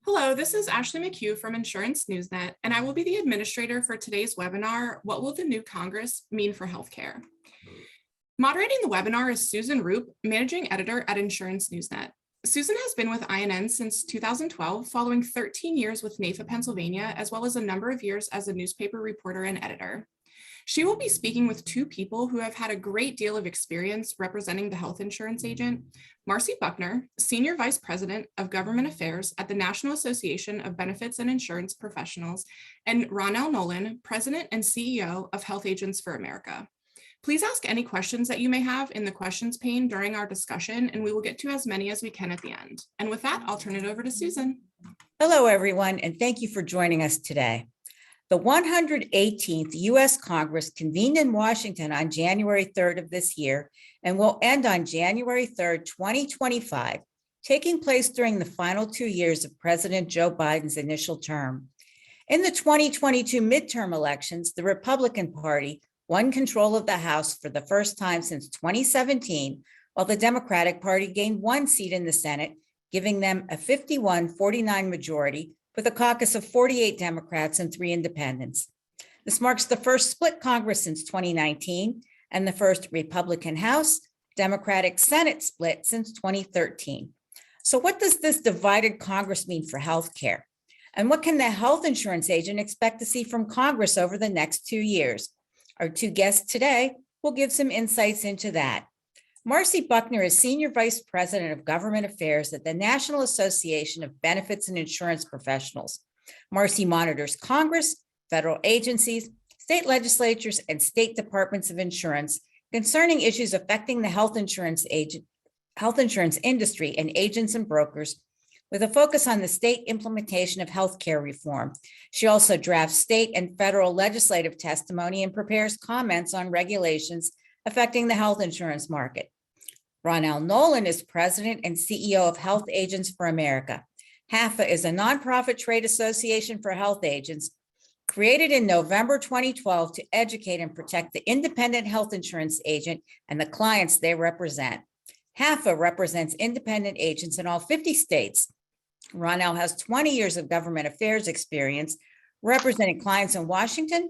Hello, this is Ashley McHugh from Insurance Newsnet, and I will be the administrator for today's webinar, What Will the New Congress Mean for Healthcare? Moderating the webinar is Susan Roop, Managing Editor at Insurance Newsnet. Susan has been with INN since 2012, following 13 years with NAFA Pennsylvania, as well as a number of years as a newspaper reporter and editor. She will be speaking with two people who have had a great deal of experience representing the health insurance agent, Marcy Buckner, Senior Vice President of Government Affairs at the National Association of Benefits and Insurance Professionals, and Ronnell Nolan, President and CEO of Health Agents for America. Please ask any questions that you may have in the questions pane during our discussion, and we will get to as many as we can at the end. And with that, I'll turn it over to Susan. Hello, everyone, and thank you for joining us today. The 118th U.S. Congress convened in Washington on January 3rd of this year and will end on January 3rd, 2025, taking place during the final 2 years of President Joe Biden's initial term. In the 2022 midterm elections, the Republican Party won control of the House for the first time since 2017, while the Democratic Party gained one seat in the Senate, giving them a 51-49 majority, with a caucus of 48 Democrats and 3 independents. This marks the first split Congress since 2019 and the first Republican House, Democratic Senate split since 2013. So what does this divided Congress mean for healthcare? And what can the health insurance agent expect to see from Congress over the next 2 years? Our two guests today will give some insights into that. Marcy Buckner is Senior Vice President of Government Affairs at the National Association of Benefits and Insurance Professionals. Marcy monitors Congress, federal agencies, state legislatures, and state departments of insurance concerning issues affecting the health insurance industry and agents and brokers, with a focus on the state implementation of healthcare reform. She also drafts state and federal legislative testimony and prepares comments on regulations affecting the health insurance market. Ronnell Nolan is President and CEO of Health Agents for America. HAFA is a nonprofit trade association for health agents created in November 2012 to educate and protect the independent health insurance agent and the clients they represent. HAFA represents independent agents in all 50 states. Ronnell has 20 years of government affairs experience representing clients in Washington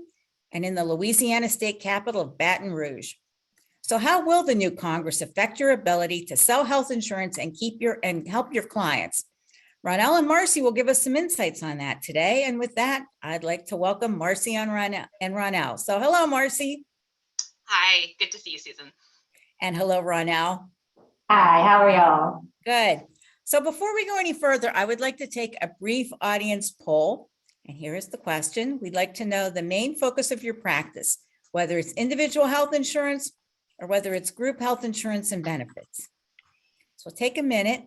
and in the Louisiana state capital of Baton Rouge. So how will the new Congress affect your ability to sell health insurance and help your clients? Ronnell and Marcy will give us some insights on that today. And with that, I'd like to welcome Marcy and Ronnell. So hello, Marcy. Hi, good to see you, Susan. And hello, Ronnell. Hi, how are y'all? Good. So before we go any further, I would like to take a brief audience poll. And here is the question. We'd like to know the main focus of your practice, whether it's individual health insurance or whether it's group health insurance and benefits. So take a minute.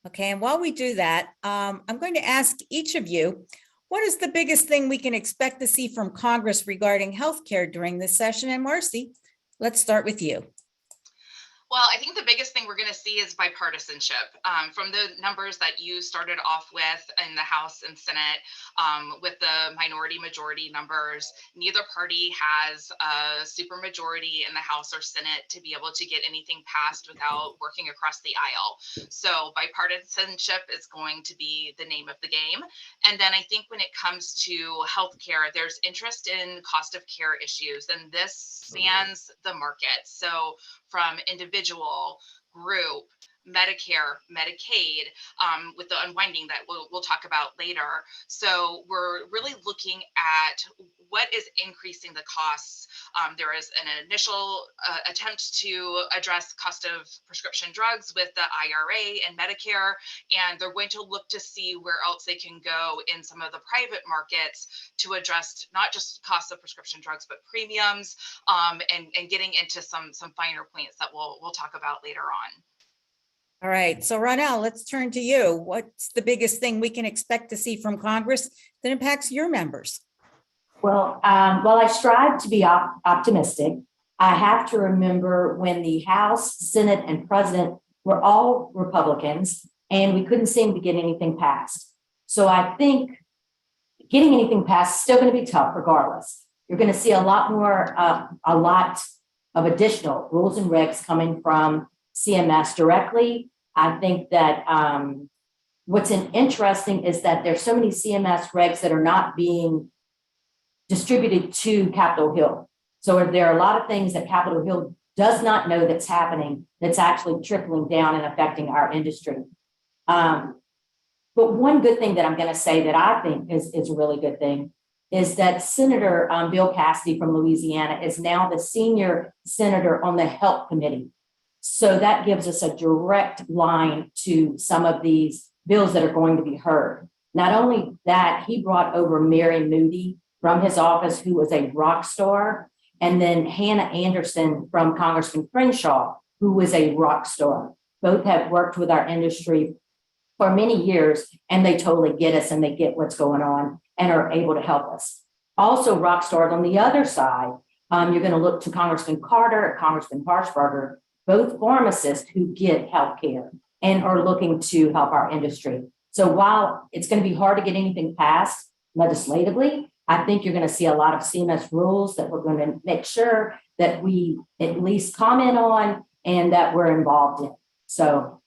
Okay, and while we do that, I'm going to ask each of you, what is the biggest thing we can expect to see from Congress regarding healthcare during this session? And Marcy, let's start with you. Well, I think the biggest thing we're going to see is bipartisanship. From the numbers that you started off with in the House and Senate, with the minority majority numbers, neither party has a supermajority in the House or Senate to be able to get anything passed without working across the aisle. So bipartisanship is going to be the name of the game. And then I think when it comes to healthcare, there's interest in cost of care issues, and this spans the market. So from individual, group, Medicare, Medicaid, with the unwinding that we'll talk about later. So we're really looking at what is increasing the costs. There is an initial attempt to address cost of prescription drugs with the IRA and Medicare, and they're going to look to see where else they can go in some of the private markets to address not just costs of prescription drugs, but premiums, and getting into some finer points that we'll talk about later on. All right, so Ronnell, let's turn to you. What's the biggest thing we can expect to see from Congress that impacts your members? Well, while I strive to be optimistic, I have to remember when the House, Senate, and President were all Republicans, and we couldn't seem to get anything passed. So I think getting anything passed is still going to be tough regardless. You're going to see a lot of additional rules and regs coming from CMS directly I think that what's interesting is that there's so many CMS regs that are not being distributed to Capitol Hill. So there are a lot of things that Capitol Hill does not know that's happening, that's actually trickling down and affecting our industry. But one good thing that I'm going to say that I think is a really good thing is that Senator Bill Cassidy from Louisiana is now the senior senator on the Health Committee. So that gives us a direct line to some of these bills that are going to be heard. Not only that, he brought over Mary Moody from his office, who was a rock star, and then Hannah Anderson from Congressman Crenshaw, who was a rock star. Both have worked with our industry for many years, and they totally get us and they get what's going on and are able to help us. Also, rock stars on the other side, you're going to look to Congressman Carter, Congressman Harshbarger, both pharmacists who get health care and are looking to help our industry. So while it's going to be hard to get anything passed legislatively, I think you're going to see a lot of CMS rules that we're going to make sure that we at least comment on and that we're involved in. So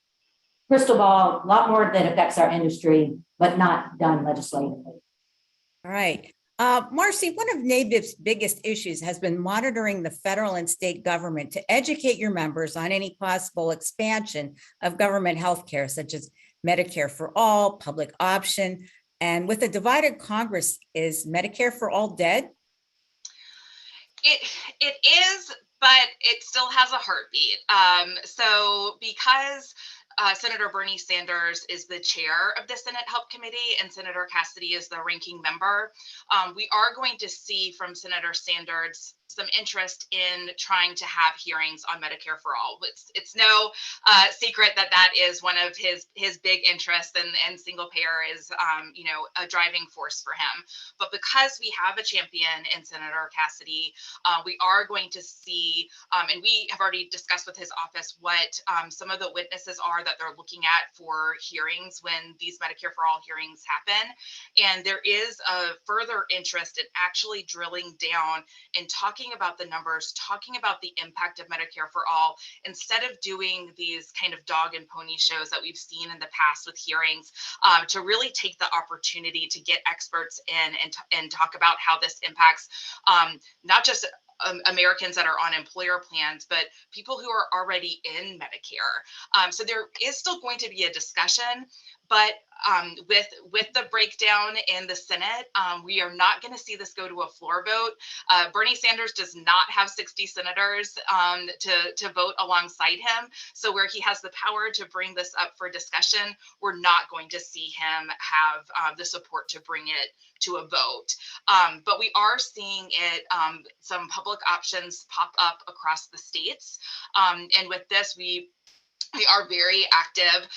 crystal ball, a lot more that affects our industry, but not done legislatively. All right. Marcy, one of NABIP's biggest issues has been monitoring the federal and state government to educate your members on any possible expansion of government healthcare, such as Medicare for all, public option. And with a divided Congress, is Medicare for all dead? It is, but it still has a heartbeat. So because Senator Bernie Sanders is the chair of the Senate Health Committee and Senator Cassidy is the ranking member, we are going to see from Senator Sanders some interest in trying to have hearings on Medicare for all. It's no secret that that is one of his big interests, and single payer is a driving force for him. But because we have a champion in Senator Cassidy, we are going to see, and we have already discussed with his office what some of the witnesses are that they're looking at for hearings when these Medicare for all hearings happen. And there is a further interest in actually drilling down and talking about the numbers, talking about the impact of Medicare for all, instead of doing these kind of dog and pony shows that we've seen in the past with hearings, to really take the opportunity to get experts in and talk about how this impacts not just Americans that are on employer plans, but people who are already in Medicare. So there is still going to be a discussion, but with the breakdown in the Senate, we are not going to see this go to a floor vote. Bernie Sanders does not have 60 senators to vote alongside him. So where he has the power to bring this up for discussion, we're not going to see him have the support to bring it to a vote. But we are seeing it, some public options pop up across the states. And with this, we are very active.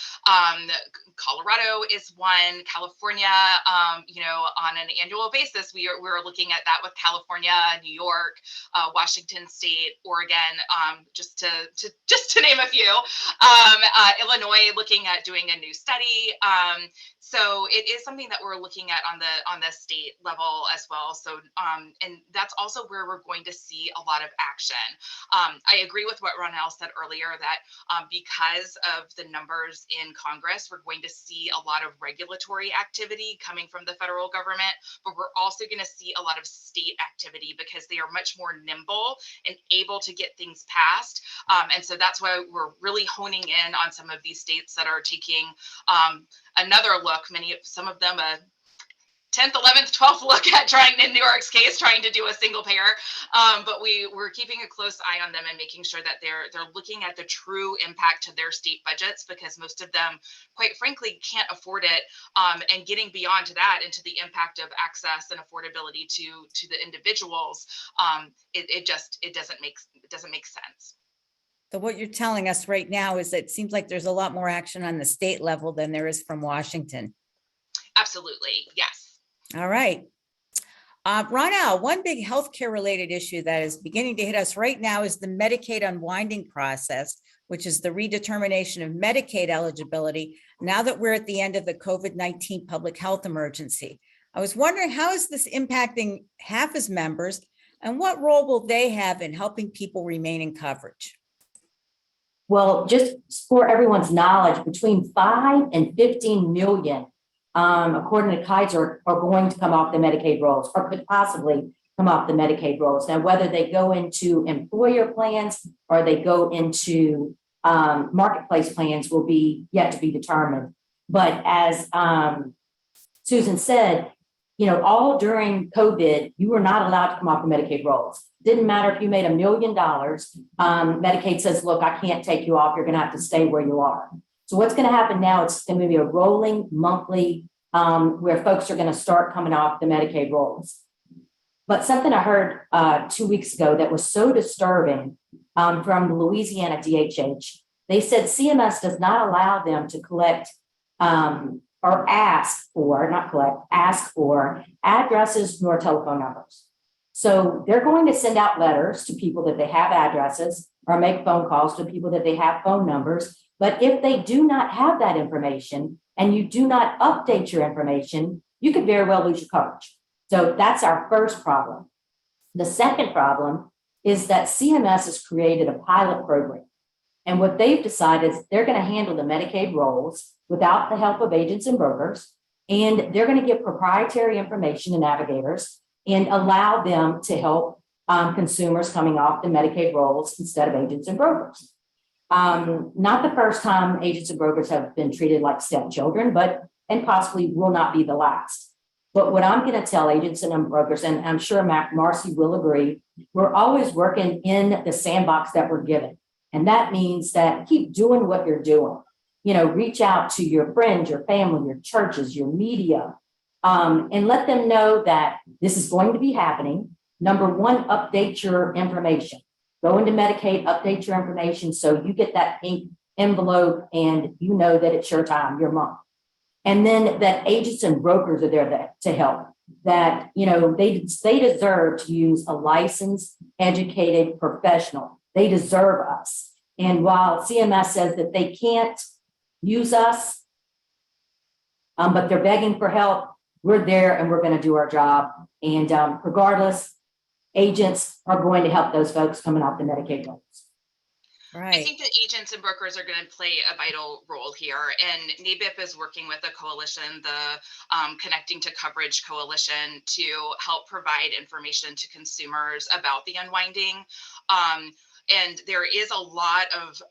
Colorado is one. California, on an annual basis, we're looking at that with California, New York, Washington State, Oregon, just to name a few. Illinois, looking at doing a new study. So it is something that we're looking at on the state level as well. So and that's also where we're going to see a lot of action. I agree with what Ronnell said earlier that because of the numbers in Congress, we're going to see a lot of regulatory activity coming from the federal government, but we're also going to see a lot of state activity because they are much more nimble and able to get things passed. And so that's why we're really honing in on some of these states that are taking another look, some of them a 10th, 11th, 12th look at trying, in New York's case, trying to do a single payer. But we're keeping a close eye on them and making sure that they're looking at the true impact to their state budgets, because most of them, quite frankly, can't afford it. And getting beyond to that into the impact of access and affordability to the individuals, it doesn't make sense. So what you're telling us right now is that it seems like there's a lot more action on the state level than there is from Washington. Absolutely, yes. All right. Ronnell, one big healthcare related issue that is beginning to hit us right now is the Medicaid unwinding process, which is the redetermination of Medicaid eligibility now that we're at the end of the COVID-19 public health emergency. I was wondering, how is this impacting HAFA's members, and what role will they have in helping people remain in coverage? Well, just for everyone's knowledge, between 5 and 15 million, according to Kaiser, are going to come off the Medicaid rolls or could possibly come off the Medicaid rolls. Now, whether they go into employer plans or they go into marketplace plans will be yet to be determined. But as Susan said, all during COVID, you were not allowed to come off the Medicaid rolls. Didn't matter if you made $1 million. Medicaid says, look, I can't take you off. You're going to have to stay where you are. So what's going to happen now, it's going to be a rolling monthly where folks are going to start coming off the Medicaid rolls. But something I heard 2 weeks ago that was so disturbing from the Louisiana DHH, they said CMS does not allow them to collect or ask for addresses nor telephone numbers. So they're going to send out letters to people that they have addresses or make phone calls to people that they have phone numbers. But if they do not have that information and you do not update your information, you could very well lose your coverage. So that's our first problem. The second problem is that CMS has created a pilot program. And what they've decided is they're going to handle the Medicaid rolls without the help of agents and brokers. And they're going to give proprietary information to navigators and allow them to help consumers coming off the Medicaid rolls instead of agents and brokers. Not the first time agents and brokers have been treated like stepchildren, and possibly will not be the last. But what I'm going to tell agents and brokers, and I'm sure Marcy will agree, we're always working in the sandbox that we're given. And that means that keep doing what you're doing. Reach out to your friends, your family, your churches, your media, and let them know that this is going to be happening. Number one, update your information. Go into Medicaid, update your information so you get that pink envelope and you know that it's your time, your month. And then that agents and brokers are there to help. That, they deserve to use a licensed, educated professional. They deserve us. And while CMS says that they can't use us, but they're begging for help, we're there and we're going to do our job. And regardless, agents are going to help those folks coming off the Medicaid rolls. Right. I think that agents and brokers are going to play a vital role here. And NABIP is working with a coalition, the Connecting to Coverage Coalition, to help provide information to consumers about the unwinding. And there is a lot of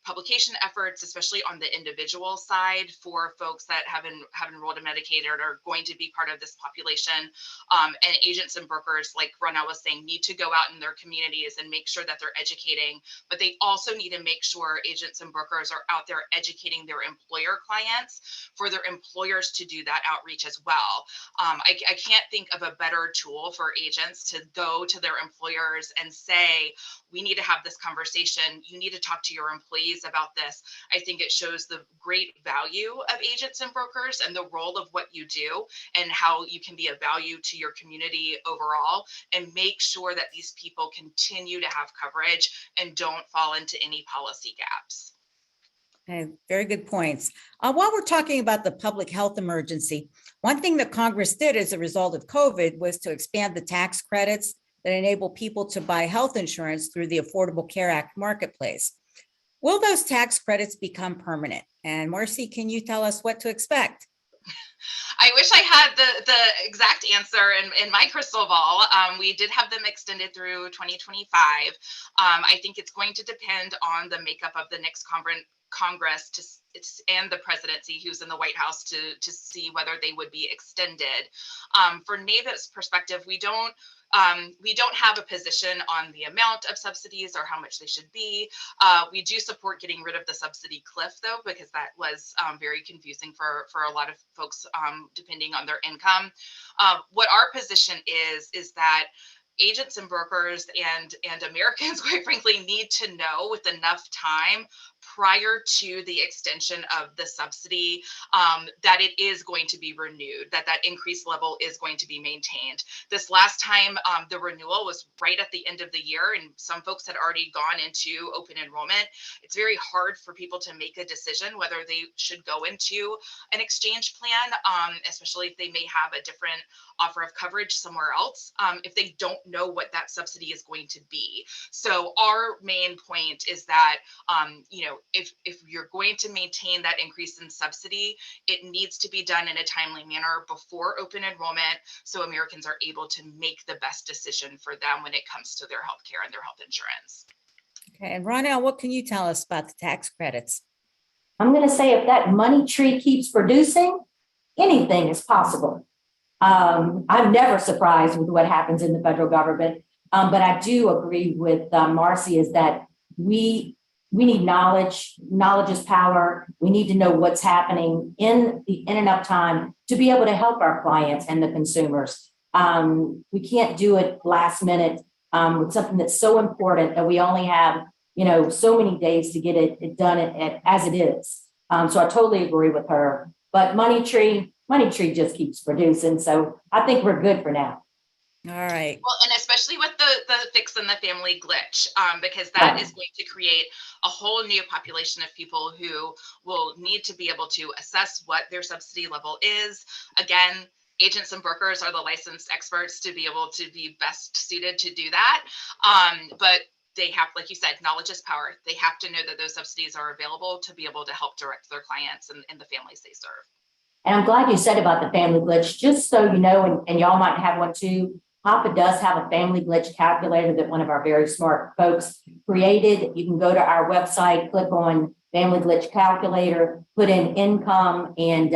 publication efforts, especially on the individual side, for folks that have enrolled in Medicaid or are going to be part of this population. And agents and brokers, like Ronnell was saying, need to go out in their communities and make sure that they're educating. But they also need to make sure agents and brokers are out there educating their employer clients for their employers to do that outreach as well. I can't think of a better tool for agents to go to their employers and say, we need to have this conversation. You need to talk to your employees about this. I think it shows the great value of agents and brokers and the role of what you do and how you can be a value to your community overall, and make sure that these people continue to have coverage and don't fall into any policy gaps. Okay, very good points. While we're talking about the public health emergency, one thing that Congress did as a result of COVID was to expand the tax credits that enable people to buy health insurance through the Affordable Care Act marketplace. Will those tax credits become permanent? And Marcy, can you tell us what to expect? I wish I had the exact answer in my crystal ball. We did have them extended through 2025. I think it's going to depend on the makeup of the next Congress and the presidency, who's in the White House, to see whether they would be extended. For NABIP's perspective, we don't have a position on the amount of subsidies or how much they should be. We do support getting rid of the subsidy cliff, though, because that was very confusing for a lot of folks, depending on their income. What our position is that agents and brokers and Americans, quite frankly, need to know with enough time prior to the extension of the subsidy, that it is going to be renewed, that increased level is going to be maintained. This last time, the renewal was right at the end of the year, and some folks had already gone into open enrollment. It's very hard for people to make a decision whether they should go into an exchange plan, especially if they may have a different offer of coverage somewhere else, if they don't know what that subsidy is going to be. So our main point is that, if you're going to maintain that increase in subsidy, it needs to be done in a timely manner before open enrollment, so Americans are able to make the best decision for them when it comes to their health care and their health insurance. Okay, and Ronnell, what can you tell us about the tax credits? I'm going to say if that money tree keeps producing, anything is possible. I'm never surprised with what happens in the federal government, but I do agree with Marcy is that we need knowledge. Knowledge is power. We need to know what's happening in enough time to be able to help our clients and the consumers. We can't do it last minute with something that's so important that we only have, so many days to get it done as it is. So I totally agree with her. But money tree just keeps producing. So I think we're good for now. All right. Well, and especially with the fix in the family glitch, because that is going to create a whole new population of people who will need to be able to assess what their subsidy level is. Again, agents and brokers are the licensed experts to be able to be best suited to do that. But they have, like you said, knowledge is power. They have to know that those subsidies are available to be able to help direct their clients and the families they serve. And I'm glad you said about the family glitch, just so you know, and y'all might have one too. HAFA does have a family glitch calculator that one of our very smart folks created. You can go to our website, click on family glitch calculator, put in income, and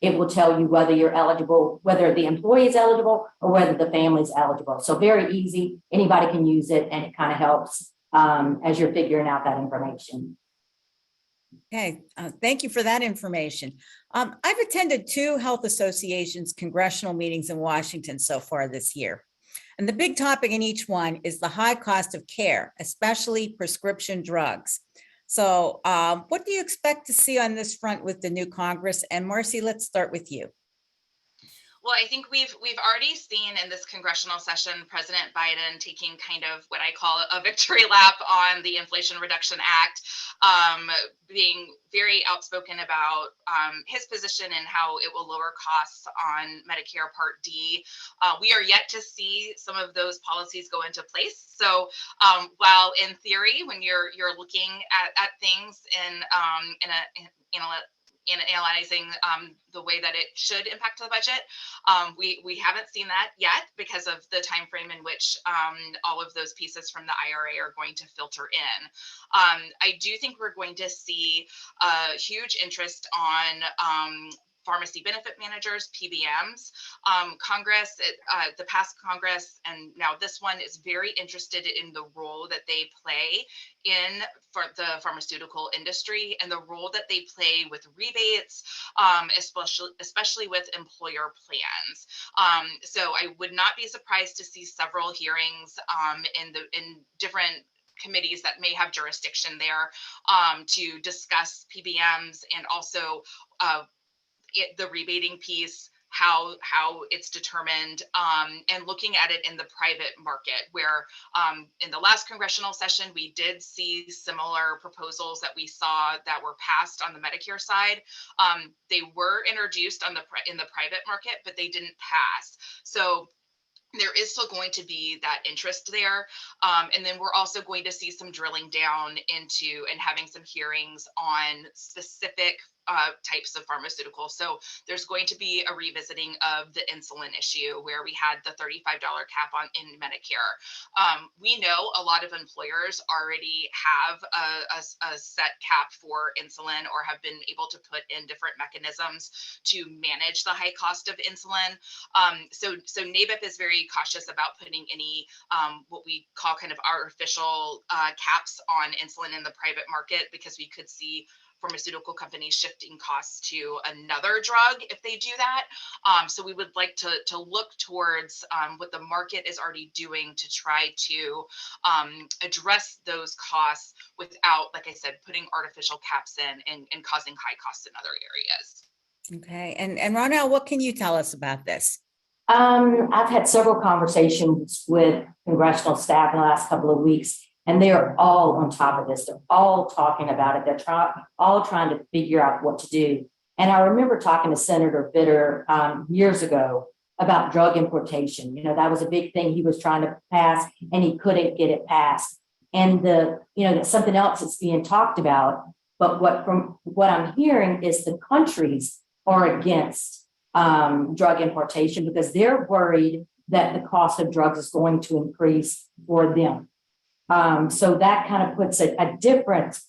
it will tell you whether you're eligible, whether the employee is eligible or whether the family is eligible. So very easy. Anybody can use it, and it kind of helps as you're figuring out that information. Okay, thank you for that information. I've attended 2 health associations congressional meetings in Washington so far this year. And the big topic in each one is the high cost of care, especially prescription drugs. So what do you expect to see on this front with the new Congress? And Marcy, let's start with you. Well, I think we've already seen in this congressional session, President Biden taking kind of what I call a victory lap on the Inflation Reduction Act, being very outspoken about his position and how it will lower costs on Medicare Part D. We are yet to see some of those policies go into place. So while in theory, when you're looking at things in analyzing the way that it should impact the budget. We haven't seen that yet because of the time frame in which all of those pieces from the IRA are going to filter in. I do think we're going to see a huge interest on pharmacy benefit managers, PBMs. Congress, the past Congress, and now this one is very interested in the role that they play in the pharmaceutical industry and the role that they play with rebates, especially with employer plans. So I would not be surprised to see several hearings in different committees that may have jurisdiction there to discuss PBMs and also the rebating piece, how it's determined, and looking at it in the private market, where in the last congressional session, we did see similar proposals that we saw that were passed on the Medicare side. They were introduced in the private market, but they didn't pass. So there is still going to be that interest there. And then we're also going to see some drilling down into and having some hearings on specific types of pharmaceuticals. So there's going to be a revisiting of the insulin issue where we had the $35 cap in Medicare. We know a lot of employers already have a set cap for insulin or have been able to put in different mechanisms to manage the high cost of insulin. So NABIP is very cautious about putting any what we call kind of artificial caps on insulin in the private market, because we could see pharmaceutical companies shifting costs to another drug if they do that. So we would like to look towards what the market is already doing to try to address those costs without, like I said, putting artificial caps in and causing high costs in other areas. Okay, and Ronnell, what can you tell us about this? I've had several conversations with congressional staff in the last couple of weeks, and they are all on top of this. They're all talking about it. They're all trying to figure out what to do. And I remember talking to Senator Bitter years ago about drug importation. You know, that was a big thing he was trying to pass, and he couldn't get it passed. And that's something else that's being talked about. But from what I'm hearing is the countries are against drug importation because they're worried that the cost of drugs is going to increase for them. So that kind of puts a different,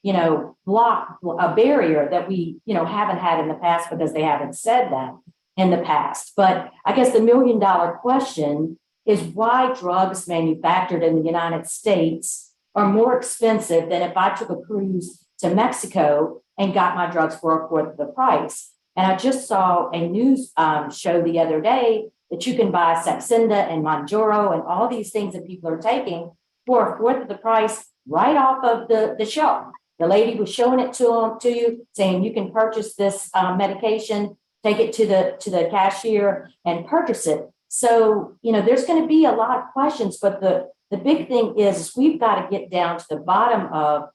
a barrier that we, haven't had in the past because they haven't said that in the past. But I guess the $1 million question is why drugs manufactured in the United States are more expensive than if I took a cruise to Mexico and got my drugs for a fourth of the price. And I just saw a news show the other day that you can buy Saxenda and Mounjaro and all these things that people are taking for a fourth of the price right off of the shelf. The lady was showing it to you, saying you can purchase this medication, take it to the cashier and purchase it. So, there's going to be a lot of questions, but the big thing is we've got to get down to the bottom of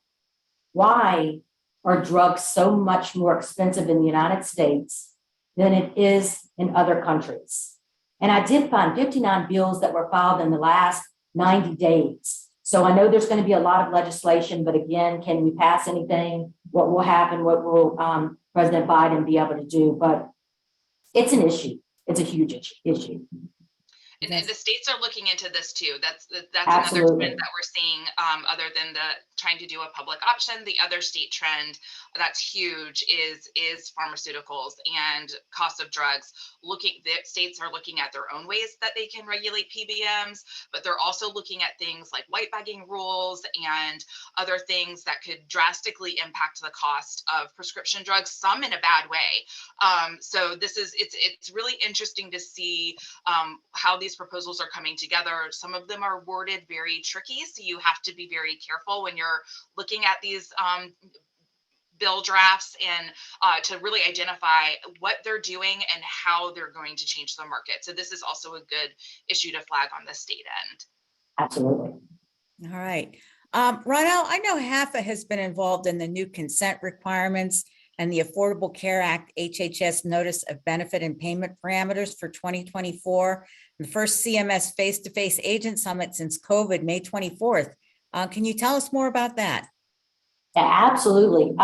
why are drugs so much more expensive in the United States than it is in other countries. And I did find 59 bills that were filed in the last 90 days. So I know there's going to be a lot of legislation, but again, can we pass anything? What will happen? What will President Biden be able to do? But it's an issue. It's a huge issue. And the states are looking into this too. That's Absolutely. another trend that we're seeing, other than trying to do a public option. The other state trend that's huge is pharmaceuticals and cost of drugs. The states are looking at their own ways that they can regulate PBMs, but they're also looking at things like white bagging rules and other things that could drastically impact the cost of prescription drugs, some in a bad way. So it's really interesting to see how these proposals are coming together. Some of them are worded very tricky, so you have to be very careful when you're looking at these bill drafts and to really identify what they're doing and how they're going to change the market. So this is also a good issue to flag on the state end. Absolutely. All right. Ronnell, I know HAFA has been involved in the new consent requirements and the Affordable Care Act HHS Notice of Benefit and Payment Parameters for 2024, the first CMS face-to-face agent summit since COVID, May 24th. Can you tell us more about that? Yeah, absolutely.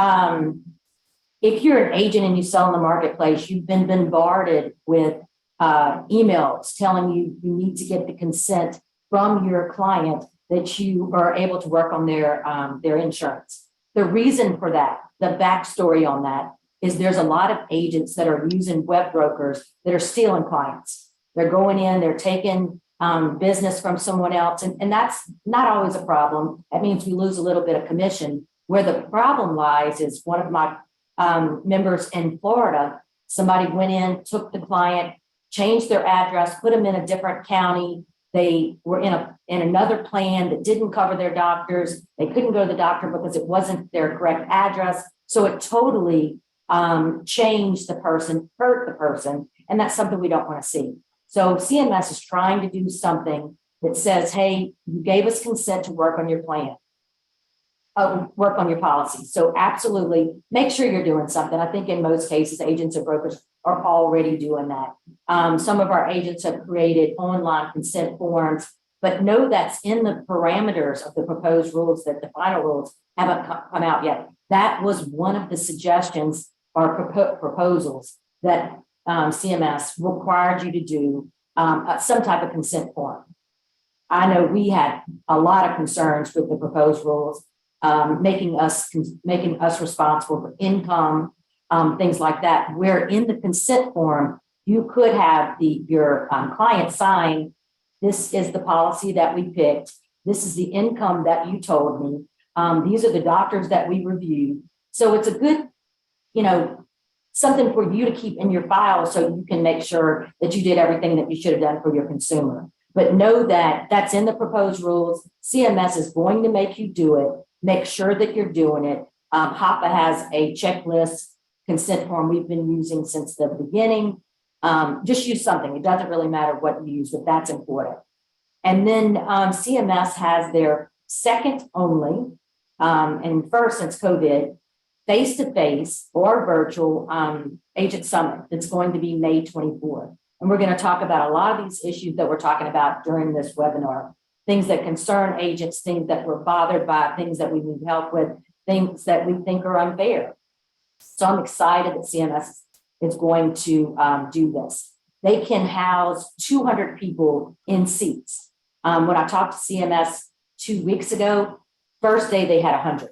If you're an agent and you sell in the marketplace, you've been bombarded with emails telling you need to get the consent from your client that you are able to work on their insurance. The reason for that, the backstory on that, is there's a lot of agents that are using web brokers that are stealing clients. They're going in, they're taking business from someone else, and that's not always a problem. That means we lose a little bit of commission. Where the problem lies is one of my members in Florida, somebody went in, took the client, changed their address, put them in a different county. They were in another plan that didn't cover their doctors. They couldn't go to the doctor because it wasn't their correct address. So it totally changed the person, hurt the person, and that's something we don't want to see. So CMS is trying to do something that says, hey, you gave us consent to work on your plan. Work on your policy. So absolutely make sure you're doing something. I think in most cases, agents or brokers are already doing that. Some of our agents have created online consent forms, but know that's in the parameters of the proposed rules, that the final rules haven't come out yet. That was one of the suggestions or proposals that CMS required you to do some type of consent form. I know we had a lot of concerns with the proposed rules. Making us responsible for income, things like that, where in the consent form, you could have your client sign, this is the policy that we picked, this is the income that you told me, these are the doctors that we reviewed, So it's a good, something for you to keep in your file so you can make sure that you did everything that you should have done for your consumer. But know that that's in the proposed rules. CMS is going to make you do it. Make sure that you're doing it. HAFA has a checklist consent form we've been using since the beginning. Just use something. It doesn't really matter what you use, but that's important. And then CMS has their second only, and first since COVID, face-to-face or virtual agent summit that's going to be May 24th. And we're going to talk about a lot of these issues that we're talking about during this webinar, things that concern agents, things that we're bothered by, things that we need help with, things that we think are unfair. So I'm excited that CMS is going to do this. They can house 200 people in seats. When I talked to CMS 2 weeks ago, first day they had 100.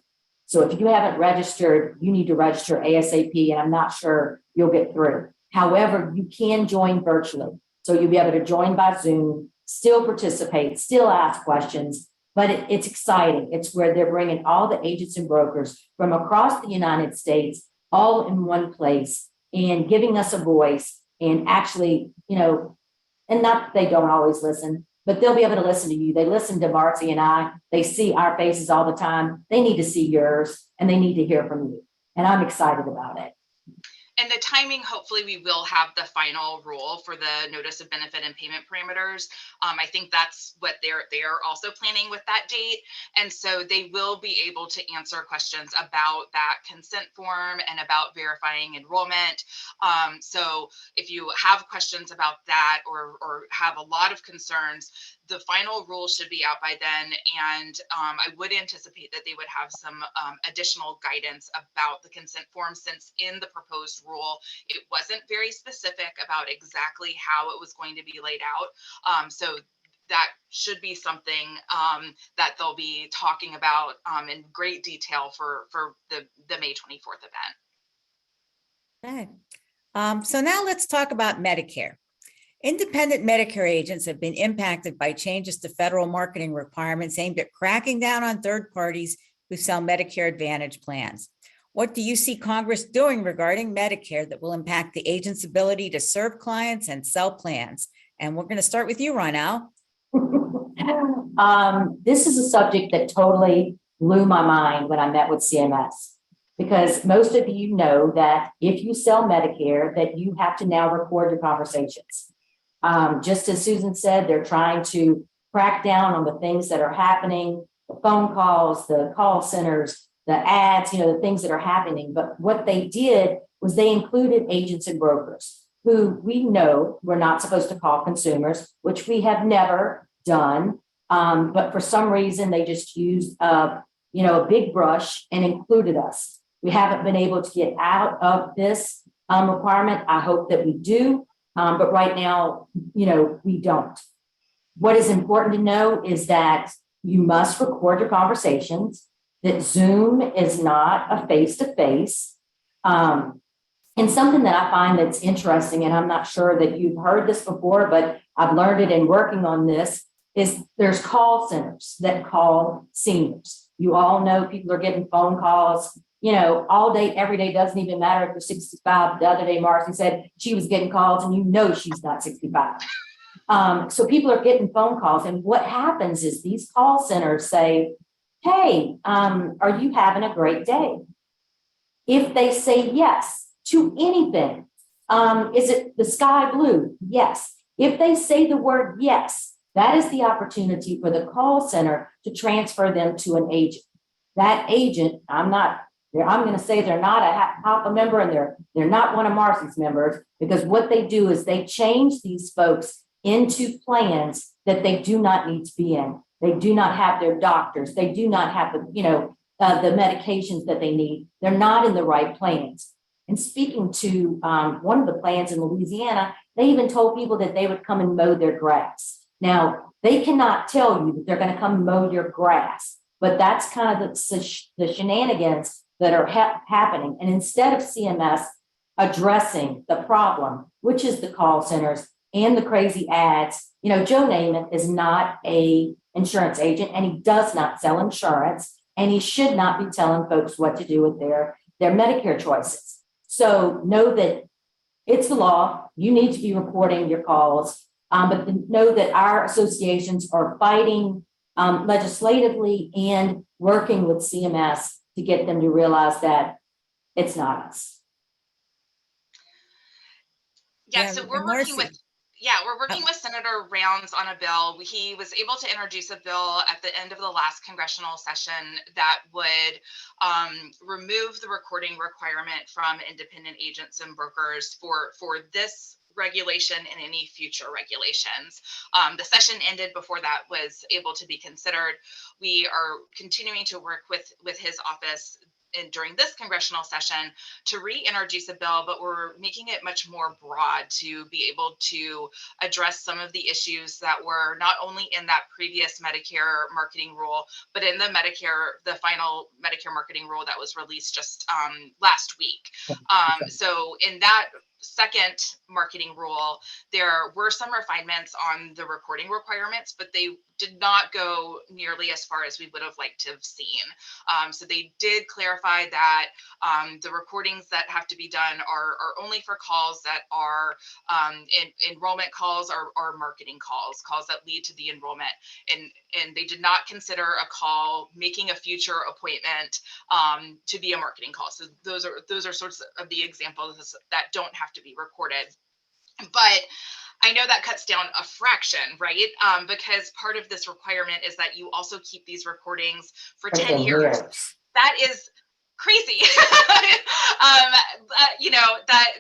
So if you haven't registered, you need to register ASAP, and I'm not sure you'll get through. However, you can join virtually. So you'll be able to join by Zoom, still participate, still ask questions, but it's exciting. It's where they're bringing all the agents and brokers from across the United States all in one place and giving us a voice and actually, and not that they don't always listen, but they'll be able to listen to you. They listen to Marcy and I. They see our faces all the time. They need to see yours and they need to hear from you. And I'm excited about it. And the timing, hopefully we will have the final rule for the notice of benefit and payment parameters. I think that's what they're also planning with that date. And so they will be able to answer questions about that consent form and about verifying enrollment. So if you have questions about that or have a lot of concerns, the final rule should be out by then. And I would anticipate that they would have some additional guidance about the consent form, since in the proposed rule, it wasn't very specific about exactly how it was going to be laid out. So that should be something that they'll be talking about in great detail for the May 24th event. Okay. So now let's talk about Medicare. Independent Medicare agents have been impacted by changes to federal marketing requirements aimed at cracking down on third parties who sell Medicare Advantage plans. What do you see Congress doing regarding Medicare that will impact the agent's ability to serve clients and sell plans? And we're going to start with you, Ronnell. This is a subject that totally blew my mind when I met with CMS, because most of you know that if you sell Medicare, that you have to now record your conversations. Just as Susan said, they're trying to crack down on the things that are happening, the phone calls, the call centers, the ads, the things that are happening. But what they did was they included agents and brokers who we know we're not supposed to call consumers, which we have never done. But for some reason, they just used a big brush and included us. We haven't been able to get out of this requirement. I hope that we do. But right now, we don't. What is important to know is that you must record your conversations, that Zoom is not a face-to-face. And something that I find that's interesting, and I'm not sure that you've heard this before, but I've learned it in working on this, is there's call centers that call seniors. You all know people are getting phone calls, all day, every day, doesn't even matter if they're 65. The other day, Marcy said she was getting calls and she's not 65. So people are getting phone calls. And what happens is these call centers say, hey, are you having a great day? If they say yes to anything, is it the sky blue? Yes. If they say the word yes, that is the opportunity for the call center to transfer them to an agent. That agent, I'm going to say they're not a HAFA member, and they're not one of Marcy's members, because what they do is they change these folks into plans that they do not need to be in. They do not have their doctors. They do not have the medications that they need. They're not in the right plans. And speaking to one of the plans in Louisiana, they even told people that they would come and mow their grass. Now, they cannot tell you that they're going to come mow your grass, but that's kind of the shenanigans that are happening. And instead of CMS addressing the problem, which is the call centers and the crazy ads, Joe Namath is not a insurance agent, and he does not sell insurance, and he should not be telling folks what to do with their their Medicare choices. So know that it's the law. You need to be reporting your calls, but know that our associations are fighting legislatively and working with CMS to get them to realize that it's not us. Yeah, Yeah, so and we're working with, Marcy, we're working with Senator Rounds on a bill. He was able to introduce a bill at the end of the last congressional session that would remove the recording requirement from independent agents and brokers for this regulation and any future regulations. The session ended before that was able to be considered. We are continuing to work with his office and during this congressional session to reintroduce a bill, but we're making it much more broad to be able to address some of the issues that were not only in that previous Medicare marketing rule, but in the final Medicare marketing rule that was released just last week. So in that second marketing rule, there were some refinements on the recording requirements, but they did not go nearly as far as we would have liked to have seen. So they did clarify that the recordings that have to be done are only for calls that are enrollment calls or marketing calls that lead to the enrollment. And they did not consider a call making a future appointment to be a marketing call. So those are sorts of the examples that don't have to be recorded. But I know that cuts down a fraction, right? Because part of this requirement is that you also keep these recordings for 10 years. That is crazy.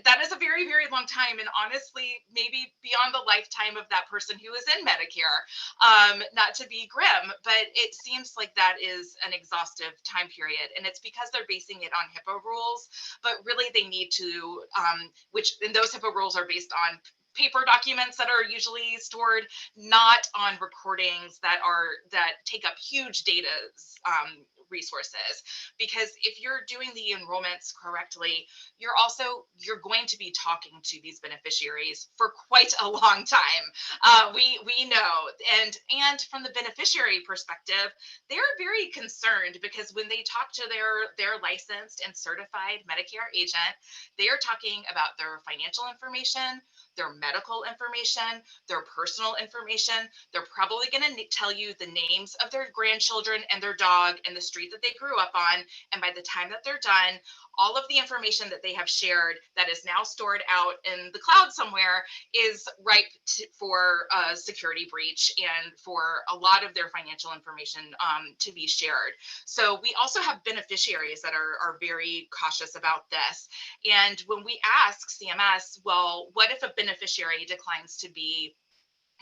That is a very, very long time. And honestly, maybe beyond the lifetime of that person who is in Medicare, not to be grim, but it seems like that is an exhaustive time period. And it's because they're basing it on HIPAA rules, but really they need to, and those HIPAA rules are based on paper documents that are usually stored, not on recordings that take up huge data resources. Because if you're doing the enrollments correctly, you're going to be talking to these beneficiaries for quite a long time. We know, and from the beneficiary perspective, they're very concerned because when they talk to their licensed and certified Medicare agent, they are talking about their financial information, their medical information, their personal information. They're probably going to tell you the names of their grandchildren and their dog and the street that they grew up on. And by the time that they're done, all of the information that they have shared that is now stored out in the cloud somewhere is ripe for a security breach and for a lot of their financial information to be shared. So we also have beneficiaries that are very cautious about this. And when we ask CMS, well, what if a beneficiary declines to be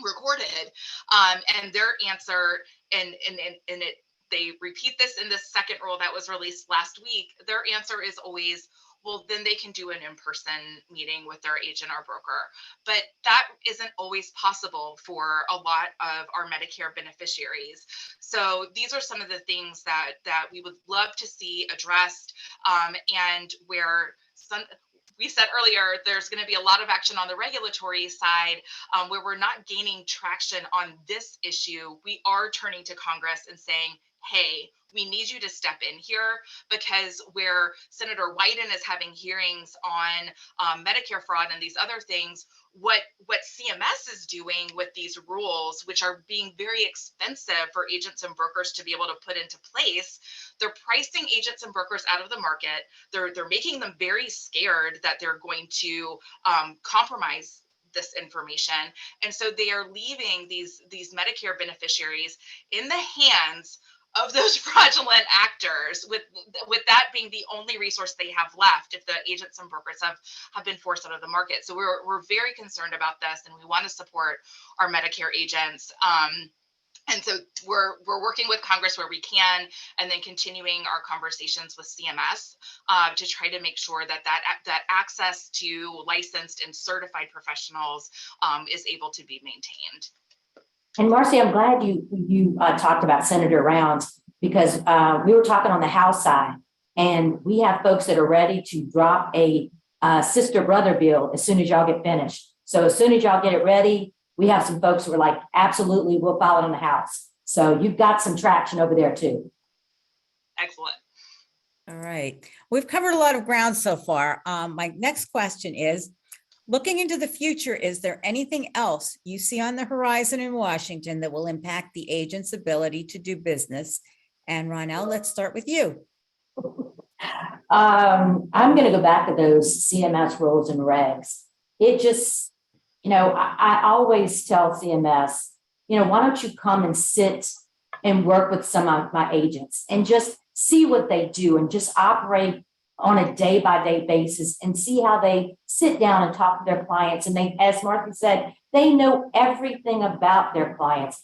recorded? And their answer, they repeat this in the second rule that was released last week, their answer is always, well, then they can do an in-person meeting with their agent or broker. But that isn't always possible for a lot of our Medicare beneficiaries. So these are some of the things that we would love to see addressed, and where we said earlier, there's going to be a lot of action on the regulatory side where we're not gaining traction on this issue. We are turning to Congress and saying, hey, we need you to step in here, because where Senator Wyden is having hearings on Medicare fraud and these other things, what CMS is doing with these rules, which are being very expensive for agents and brokers to be able to put into place, they're pricing agents and brokers out of the market. They're making them very scared that they're going to compromise this information. And so they are leaving these Medicare beneficiaries in the hands of those fraudulent actors, with that being the only resource they have left if the agents and brokers have been forced out of the market. So we're very concerned about this, and we want to support our Medicare agents. And so we're working with Congress where we can, and then continuing our conversations with CMS to try to make sure that access to licensed and certified professionals is able to be maintained. And Marcy, I'm glad you talked about Senator Rounds, because we were talking on the House side, and we have folks that are ready to drop a sister brother bill as soon as y'all get finished. So as soon as y'all get it ready, we have some folks who are like, absolutely, we'll file it on the House. So you've got some traction over there too. Excellent. All right. We've covered a lot of ground so far. My next question is, looking into the future, is there anything else you see on the horizon in Washington that will impact the agent's ability to do business? And Ronnell, let's start with you. I'm going to go back to those CMS rules and regs. It just, I always tell CMS, why don't you come and sit and work with some of my agents and just see what they do and just operate on a day-by-day basis and see how they sit down and talk to their clients. And they, as Marcy said, they know everything about their clients.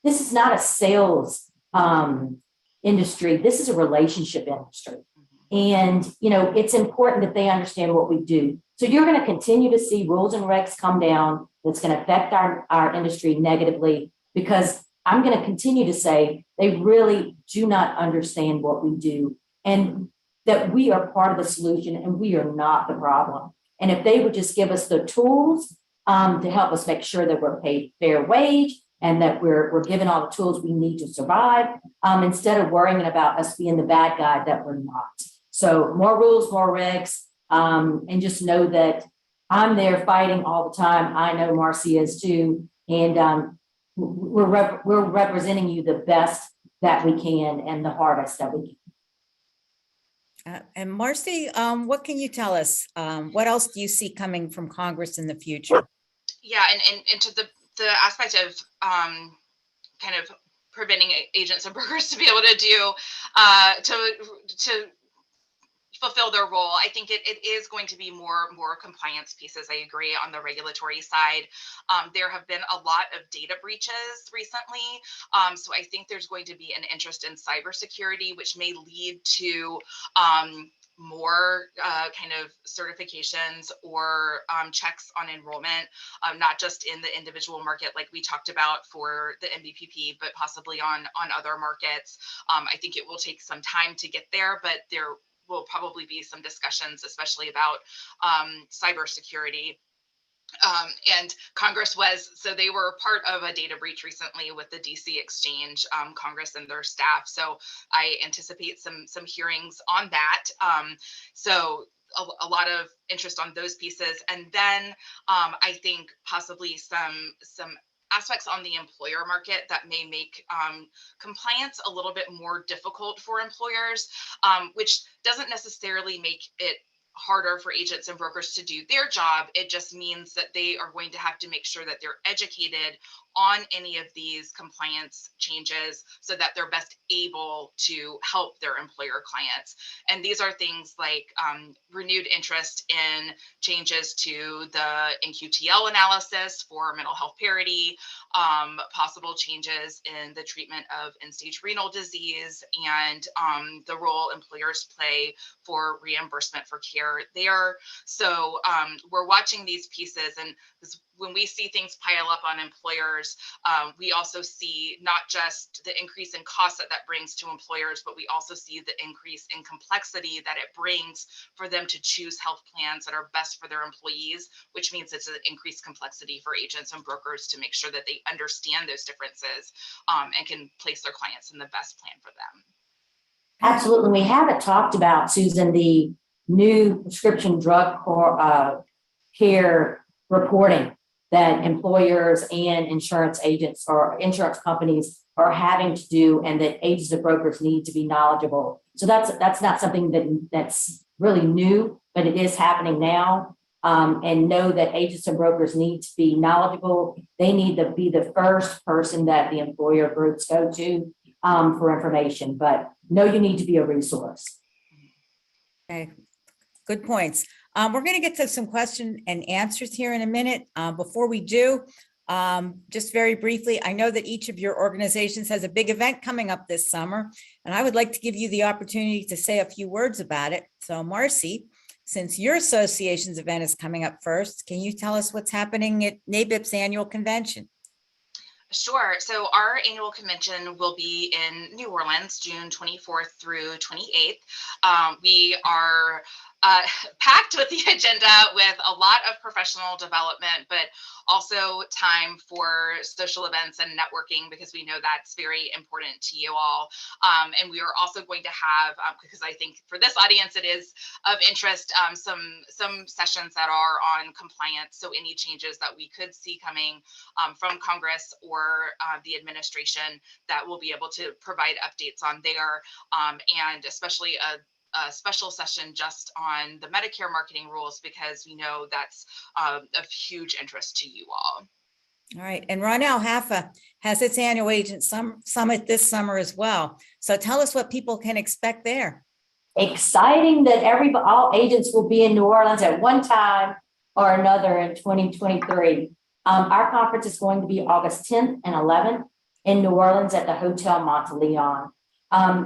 This is not a sales industry. This is a relationship industry. And, it's important that they understand what we do. So you're going to continue to see rules and regs come down. That's going to affect our industry negatively, because I'm going to continue to say they really do not understand what we do, and that we are part of the solution and we are not the problem. And if they would just give us the tools to help us make sure that we're paid fair wage and that we're given all the tools we need to survive, instead of worrying about us being the bad guy that we're not. So more rules, more regs, and just know that I'm there fighting all the time. I know Marcy is too. And we're representing you the best that we can and the hardest that we can. And Marcy, what can you tell us? What else do you see coming from Congress in the future? Yeah, and to the aspect of kind of preventing agents and brokers to be able to do to fulfill their role, I think it is going to be more compliance pieces. I agree on the regulatory side. There have been a lot of data breaches recently. So I think there's going to be an interest in cybersecurity, which may lead to more kind of certifications or checks on enrollment, not just in the individual market like we talked about for the MBPP, but possibly on other markets. I think it will take some time to get there, but there will probably be some discussions, especially about cybersecurity. And Congress they were part of a data breach recently with the DC exchange, Congress and their staff. So I anticipate some hearings on that. So a lot of interest on those pieces. And then I think possibly some aspects on the employer market that may make compliance a little bit more difficult for employers, which doesn't necessarily make it harder for agents and brokers to do their job. It just means that they are going to have to make sure that they're educated on any of these compliance changes so that they're best able to help their employer clients. And these are things like renewed interest in changes to the NQTL analysis for mental health parity, possible changes in the treatment of end-stage renal disease, and the role employers play for reimbursement for care there. So we're watching these pieces, and when we see things pile up on employers, we also see not just the increase in costs that brings to employers, but we also see the increase in complexity that it brings for them to choose health plans that are best for their employees, which means it's an increased complexity for agents and brokers to make sure that they understand those differences and can place their clients in the best plan for them. Absolutely. We haven't talked about, Susan, the new prescription drug care reporting that employers and insurance agents or insurance companies are having to do, and that agents and brokers need to be knowledgeable. So that's not something that's really new, but it is happening now. And know that agents and brokers need to be knowledgeable. They need to be the first person that the employer groups go to for information, but know you need to be a resource. Okay, good points. We're going to get to some question and answers here in a minute. Before we do, just very briefly, I know that each of your organizations has a big event coming up this summer, and I would like to give you the opportunity to say a few words about it. So Marcy, since your association's event is coming up first, can you tell us what's happening at NABIP's annual convention? Sure. So our annual convention will be in New Orleans, June 24th through 28th. We are packed with the agenda with a lot of professional development, but also time for social events and networking, because we know that's very important to you all. And we are also going to have, because I think for this audience it is of interest, some sessions that are on compliance. So any changes that we could see coming from Congress or the administration, that we'll be able to provide updates on there, and especially a special session just on the Medicare marketing rules, because we know that's of huge interest to you all. All right. And Ronnell, HAFA has its annual agent summit this summer as well. So tell us what people can expect there. Exciting that all agents will be in New Orleans at one time or another in 2023. Our conference is going to be August 10th and 11th in New Orleans at the Hotel Monteleone.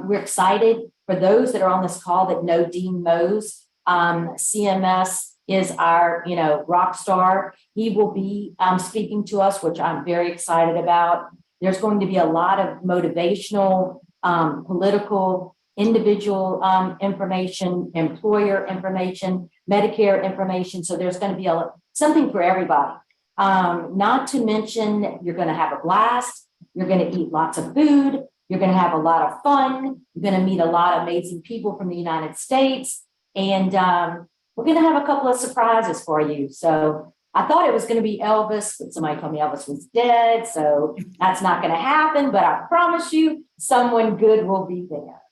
We're excited for those that are on this call that know Dean Mose. CMS is our, rock star. He will be speaking to us, which I'm very excited about. There's going to be a lot of motivational, political, individual information, employer information, Medicare information. So there's going to be something for everybody. Not to mention, you're going to have a blast. You're going to eat lots of food. You're going to have a lot of fun. You're going to meet a lot of amazing people from the United States. And we're going to have a couple of surprises for you. So I thought it was going to be Elvis, but somebody told me Elvis was dead. So that's not going to happen. But I promise you, someone good will be there.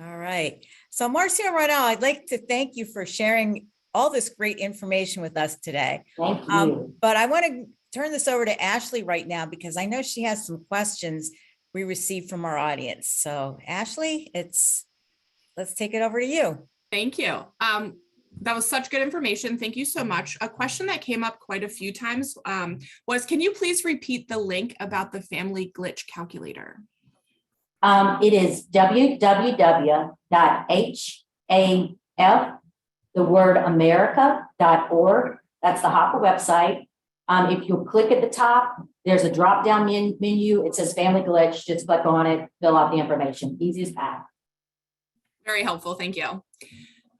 All right. So Marcy and Ronnell, I'd like to thank you for sharing all this great information with us today. Thank you. But I want to turn this over to Ashley right now, because I know she has some questions we received from our audience. So Ashley, let's take it over to you. Thank you. That was such good information. Thank you so much. A question that came up quite a few times was, can you please repeat the link about the family glitch calculator? It is www.haf, the word America.org. That's the HAFA website. If you'll click at the top, there's a drop-down menu. It says family glitch. Just click on it, fill out the information. Easy as that. Very helpful. Thank you.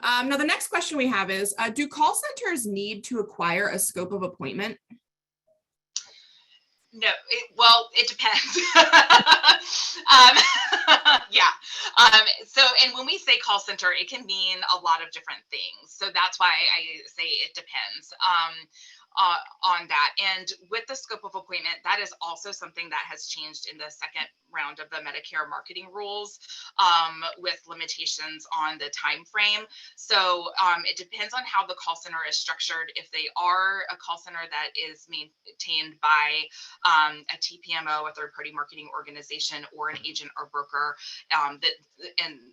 Now, the next question we have is, do call centers need to acquire a scope of appointment? No, it depends. Yeah. So, and when we say call center, it can mean a lot of different things. So that's why I say it depends. On that. And with the scope of appointment, that is also something that has changed in the second round of the Medicare marketing rules, with limitations on the time frame. So it depends on how the call center is structured. If they are a call center that is maintained by a TPMO, a third-party marketing organization, or an agent or broker, and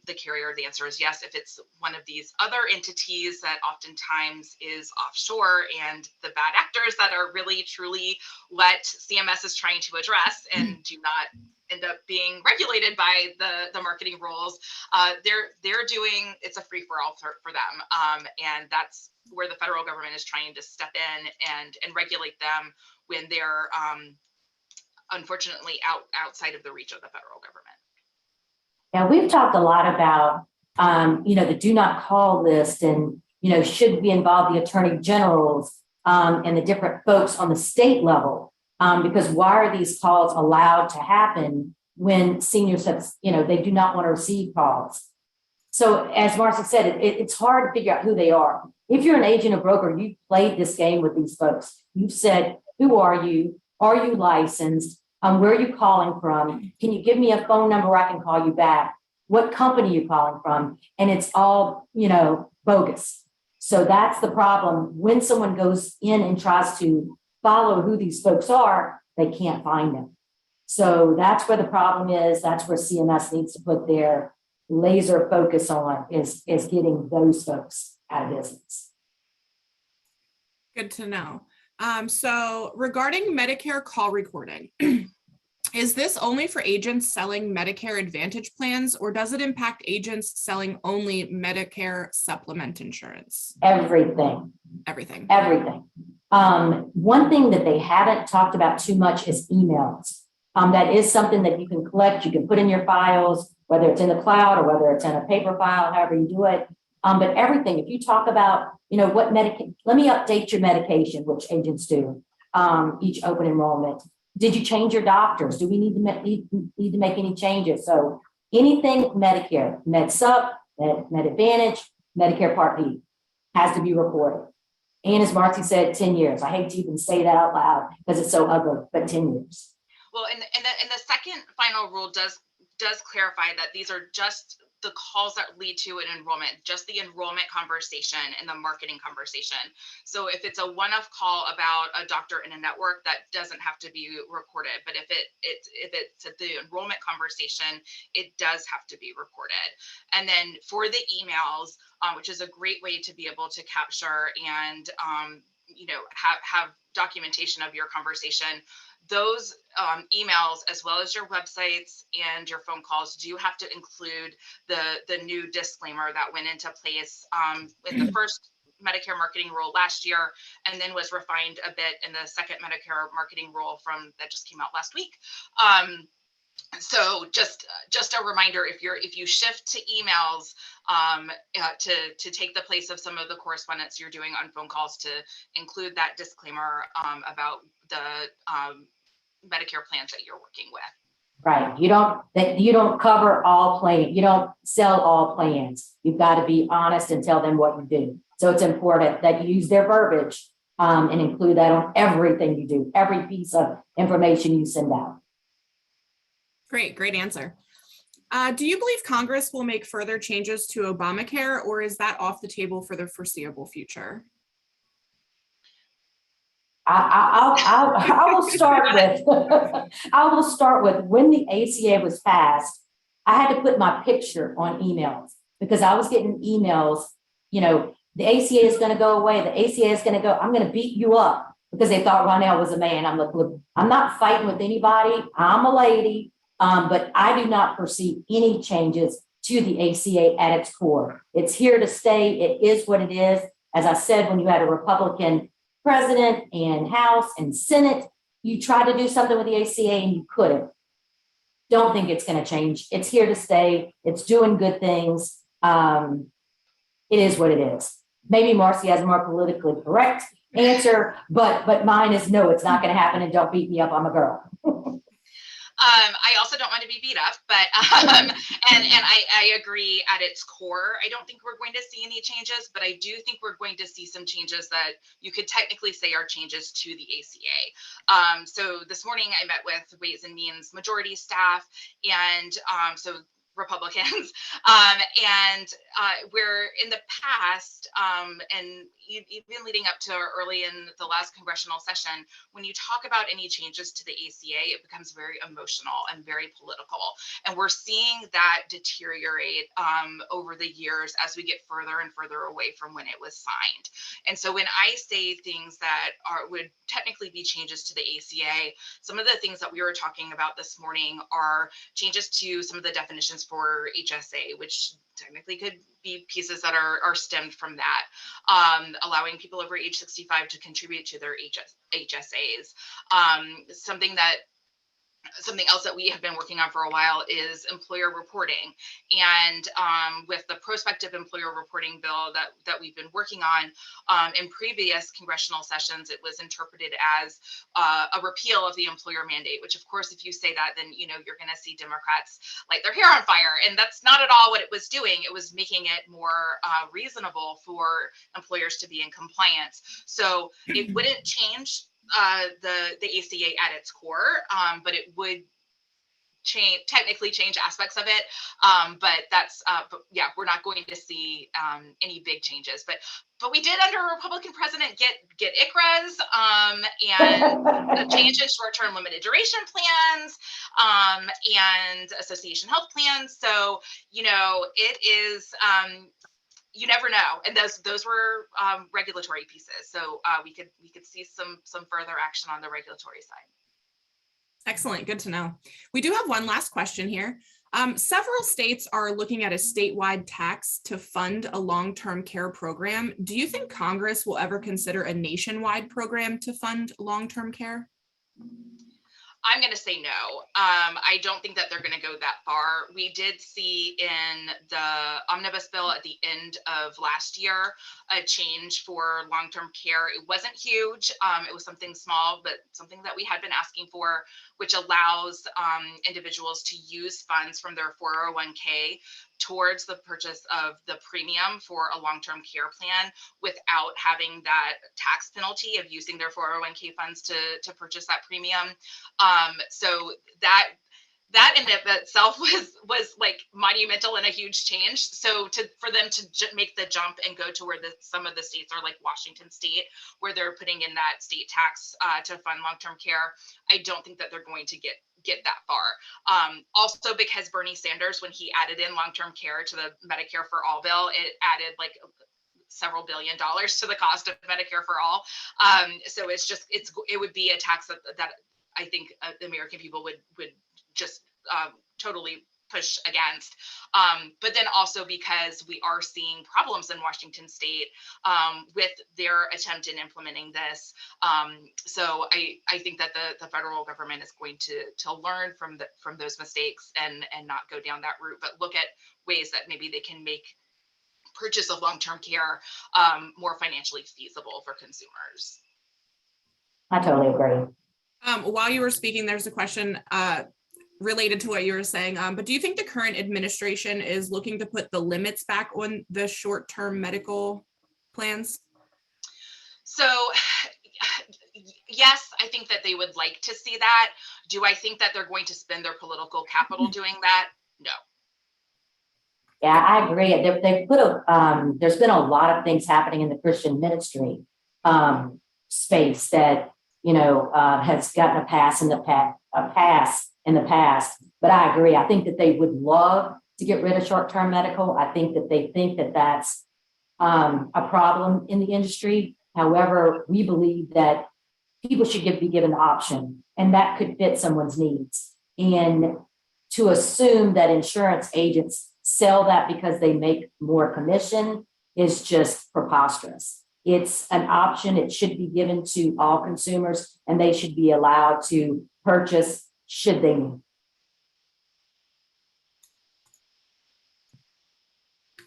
the carrier, the answer is yes. If it's one of these other entities that oftentimes is offshore, and the bad actors that are really truly what CMS is trying to address and do not end up being regulated by the marketing rules, they're doing, it's a free-for-all for them, and that's where the federal government is trying to step in and regulate them when they're unfortunately outside of the reach of the federal government. Yeah, we've talked a lot about the do not call list, and should we involve the attorney generals and the different folks on the state level, because why are these calls allowed to happen when seniors have, they do not want to receive calls? So as Marcy said, it's hard to figure out who they are. If you're an agent or broker, you've played this game with these folks. You've said, who are you? Are you licensed? Where are you calling from? Can you give me a phone number where I can call you back? What company are you calling from? And it's all, bogus. So that's the problem. When someone goes in and tries to follow who these folks are, they can't find them. So that's where the problem is. That's where CMS needs to put their laser focus on, is getting those folks out of business. Good to know. So regarding Medicare call recording, is this only for agents selling Medicare Advantage plans, or does it impact agents selling only Medicare supplement insurance? Everything. One thing that they haven't talked about too much is emails. That is something that you can collect, you can put in your files, whether it's in the cloud or whether it's in a paper file, however you do it. But everything, if you talk about, what medication, let me update your medication, which agents do, each open enrollment. Did you change your doctors? Do we need to make any changes? So anything Medicare, Med Sup, Med Advantage, Medicare Part D has to be reported. And as Marcy said, 10 years. I hate to even say that out loud because it's so ugly, but 10 years. Well, and the second final rule does clarify that these are just the calls that lead to an enrollment, just the enrollment conversation and the marketing conversation. So if it's a one-off call about a doctor in a network, that doesn't have to be recorded. But if it's the enrollment conversation, it does have to be recorded. And then for the emails, which is a great way to be able to capture and have documentation of your conversation. Those emails, as well as your websites and your phone calls, do have to include the new disclaimer that went into place in the first Medicare marketing rule last year, and then was refined a bit in the second Medicare marketing rule that just came out last week. So just a reminder, if you shift to emails to take the place of some of the correspondence you're doing on phone calls, to include that disclaimer about the Medicare plans that you're working with. Right. You don't cover all plans. You don't sell all plans. You've got to be honest and tell them what you do. So it's important that you use their verbiage and include that on everything you do, every piece of information you send out. Great answer. Do you believe Congress will make further changes to Obamacare, or is that off the table for the foreseeable future? I will start with when the ACA was passed, I had to put my picture on emails because I was getting emails, the ACA is going to go away. The ACA is going to go, I'm going to beat you up because they thought Ronnell was a man. I'm like, look, I'm not fighting with anybody. I'm a lady, but I do not perceive any changes to the ACA at its core. It's here to stay. It is what it is. As I said, when you had a Republican president and House and Senate, you tried to do something with the ACA and you couldn't. Don't think it's going to change. It's here to stay. It's doing good things. It is what it is. Maybe Marcy has a more politically correct answer, but mine is no, it's not going to happen, and don't beat me up. I'm a girl. I also don't want to be beat up, but and I agree at its core. I don't think we're going to see any changes, but I do think we're going to see some changes that you could technically say are changes to the ACA. So this morning I met with Ways and Means majority staff, and so Republicans, and where in the past, and even leading up to early in the last congressional session, when you talk about any changes to the ACA, it becomes very emotional and very political. And we're seeing that deteriorate over the years as we get further and further away from when it was signed. And so when I say things that would technically be changes to the ACA, some of the things that we were talking about this morning are changes to some of the definitions for HSA, which technically could be pieces that are stemmed from that, allowing people over age 65 to contribute to their HSAs. Something else that we have been working on for a while is employer reporting. And with the prospective employer reporting bill that we've been working on in previous congressional sessions, it was interpreted as a repeal of the employer mandate, which of course, if you say that, then you're going to see Democrats light their hair on fire. And that's not at all what it was doing. It was making it more reasonable for employers to be in compliance. So it wouldn't change the ACA at its core, but it would technically change aspects of it. But that's, we're not going to see any big changes. But we did, under a Republican president, get ICRAs and a change in short-term limited duration plans and association health plans. So, it is, you never know, and those were regulatory pieces. So we could see some further action on the regulatory side. Excellent, good to know. We do have one last question here. Several states are looking at a statewide tax to fund a long-term care program. Do you think Congress will ever consider a nationwide program to fund long-term care? I'm going to say no. I don't think that they're going to go that far. We did see in the omnibus bill at the end of last year a change for long-term care. It wasn't huge. It was something small, but something that we had been asking for, which allows individuals to use funds from their 401k towards the purchase of the premium for a long-term care plan without having that tax penalty of using their 401k funds to purchase that premium. So that in itself was like monumental and a huge change. So for them to make the jump and go to where some of the states are like Washington State, where they're putting in that state tax to fund long-term care, I don't think that they're going to get that far. Also because Bernie Sanders, when he added in long-term care to the Medicare for All bill, it added like several $1 billion to the cost of Medicare for All. So it would be a tax that I think the American people would just totally push against. But then also because we are seeing problems in Washington State with their attempt in implementing this. So I think that the federal government is going to learn from those mistakes and not go down that route, but look at ways that maybe they can make purchase of long-term care more financially feasible for consumers. I totally agree. While you were speaking, there's a question related to what you were saying, but do you think the current administration is looking to put the limits back on the short-term medical plans? So yes, I think that they would like to see that. Do I think that they're going to spend their political capital doing that? No. Yeah, I agree. They put there's been a lot of things happening in the Christian ministry space that, has gotten a pass in the past. But I agree. I think that they would love to get rid of short-term medical. I think that they think that that's a problem in the industry. However, we believe that people should be given the option, and that could fit someone's needs. And to assume that insurance agents sell that because they make more commission is just preposterous. It's an option. It should be given to all consumers, and they should be allowed to purchase should they need.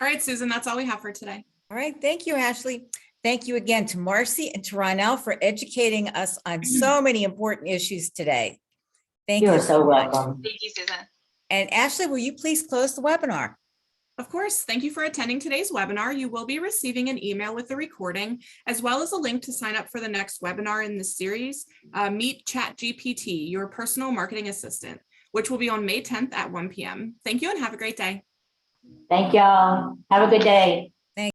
All right, Susan, that's all we have for today. All right, thank you, Ashley. Thank you again to Marcy and to Ronnell for educating us on so many important issues today. Thank you. You're so much. welcome. Thank you, Susan. And Ashley, will you please close the webinar? Of course, thank you for attending today's webinar. You will be receiving an email with the recording, as well as a link to sign up for the next webinar in this series, Meet ChatGPT, your personal marketing assistant, which will be on May 10th at 1 p.m. Thank you and have a great day. Thank y'all. Have a good day.